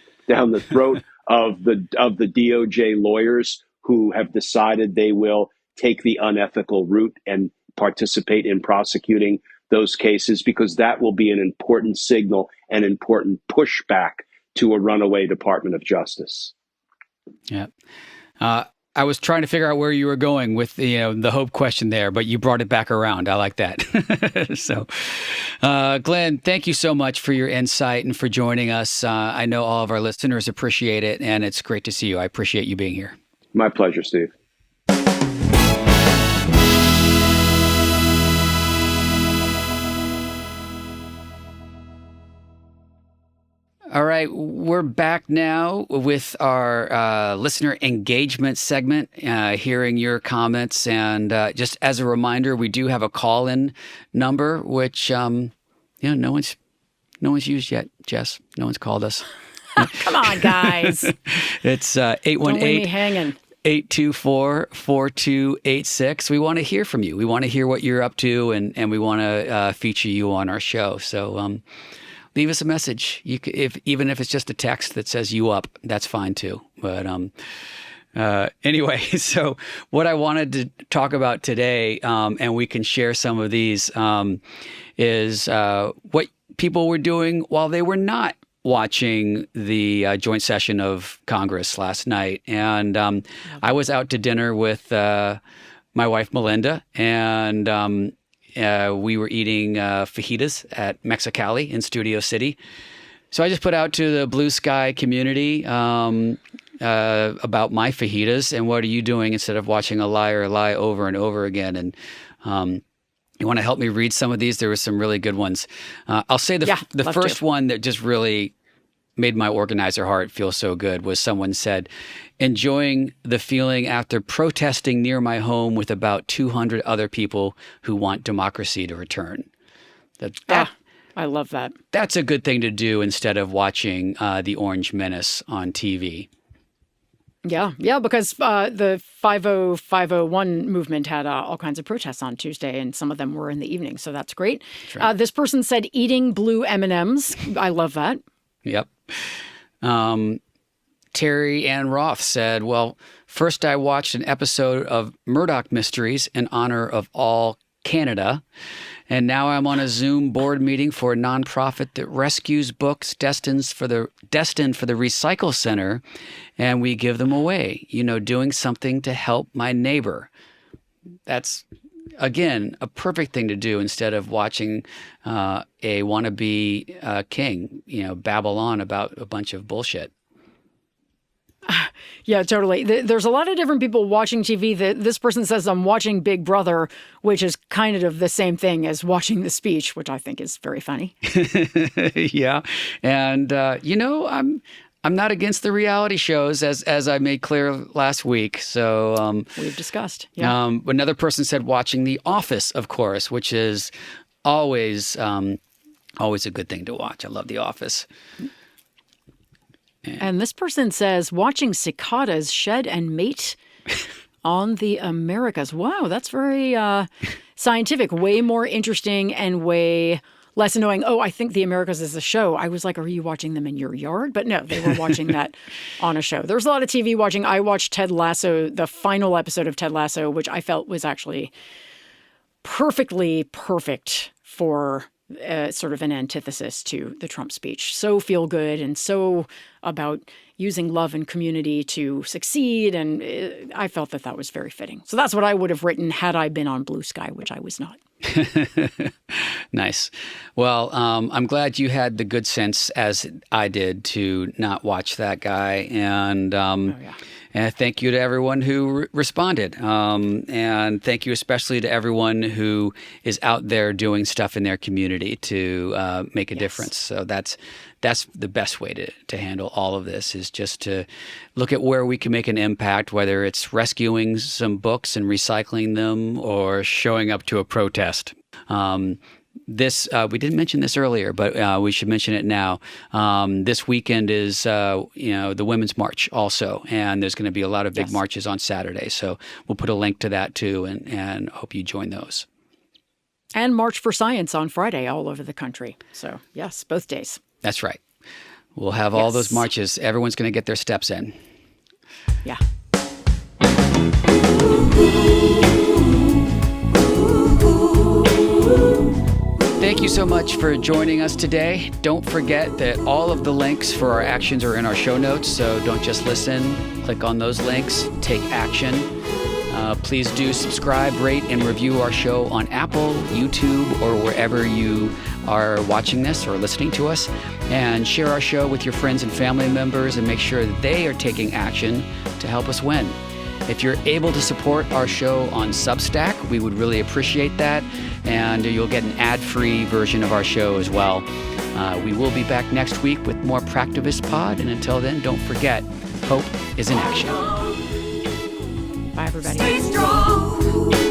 of the DOJ lawyers who have decided they will take the unethical route and participate in prosecuting those cases, because that will be an important signal and important pushback to a runaway Department of Justice. Yeah. I was trying to figure out where you were going with the hope question there, but you brought it back around. I like that. So, Glenn, thank you so much for your insight and for joining us. I know all of our listeners appreciate it, and it's great to see you. I appreciate you being here. My pleasure, Steve. All right, we're back now with our listener engagement segment, hearing your comments. And just as a reminder, we do have a call-in number, which no one's used yet, Jess. No one's called us. Come on, guys. It's Don't leave me 818 hanging. 824-4286. We want to hear from you. We want to hear what you're up to, and we want to feature you on our show. So leave us a message. You could, even if it's just a text that says "you up," that's fine too. But anyway, so what I wanted to talk about today, and we can share some of these, is what people were doing while they were not watching the joint session of Congress last night. And I was out to dinner with my wife, Melinda, and we were eating fajitas at Mexicali in Studio City. So I just put out to the Blue Sky community about my fajitas and what are you doing instead of watching a liar lie over and over again. And you want to help me read some of these? There were some really good ones. I'll say the first one that just really made my organizer heart feel so good was someone said, enjoying the feeling after protesting near my home with about 200 other people who want democracy to return. I love that. That's a good thing to do instead of watching the Orange Menace on TV. Yeah, because the 50501 movement had all kinds of protests on Tuesday, and some of them were in the evening, so that's great. That's right. This person said eating blue M&Ms. I love that. Yep. Terry Ann Roth said, well, first I watched an episode of Murdoch Mysteries in honor of all Canada, and now I'm on a Zoom board meeting for a nonprofit that rescues books destined for the Recycle Center, and we give them away, doing something to help my neighbor. That's, again, a perfect thing to do instead of watching a wannabe king, babble on about a bunch of bullshit. Yeah, totally. There's a lot of different people watching TV. This person says, I'm watching Big Brother, which is kind of the same thing as watching the speech, which I think is very funny. Yeah. And, I'm not against the reality shows, as I made clear last week. So we've discussed. Yeah. Another person said watching The Office, of course, which is always a good thing to watch. I love The Office. And this person says watching cicadas shed and mate on the Americas. Wow, that's very scientific, way more interesting and way less annoying. Oh, I think the Americas is a show. I was like, are you watching them in your yard? But no, they were watching that on a show. There's a lot of TV watching. I watched Ted Lasso, the final episode of Ted Lasso, which I felt was actually perfectly perfect for sort of an antithesis to the Trump speech. So feel good and so about using love and community to succeed. And I felt that was very fitting. So that's what I would have written had I been on Blue Sky, which I was not. Nice. Well, I'm glad you had the good sense, as I did, to not watch that guy. And and thank you to everyone who responded. And thank you especially to everyone who is out there doing stuff in their community to make a difference. So that's the best way to handle all of this, is just to look at where we can make an impact, whether it's rescuing some books and recycling them or showing up to a protest. This we didn't mention this earlier, but we should mention it now. This weekend is the Women's March also, and there's going to be a lot of big marches on Saturday. So we'll put a link to that too, and hope you join those. And March for Science on Friday all over the country. So yes, both days. That's right. We'll have all those marches. Everyone's going to get their steps in. Yeah. you so much for joining us today. Don't forget that all of the links for our actions are in our show notes, so don't just listen. Click on those links, take action. Please do subscribe, rate, and review our show on Apple, YouTube, or wherever you are watching this or listening to us. And share our show with your friends and family members and make sure that they are taking action to help us win. If you're able to support our show on Substack, we would really appreciate that. And you'll get an ad-free version of our show as well. We will be back next week with more Practivist Pod. And until then, don't forget, hope is in action. Bye, everybody. Stay strong.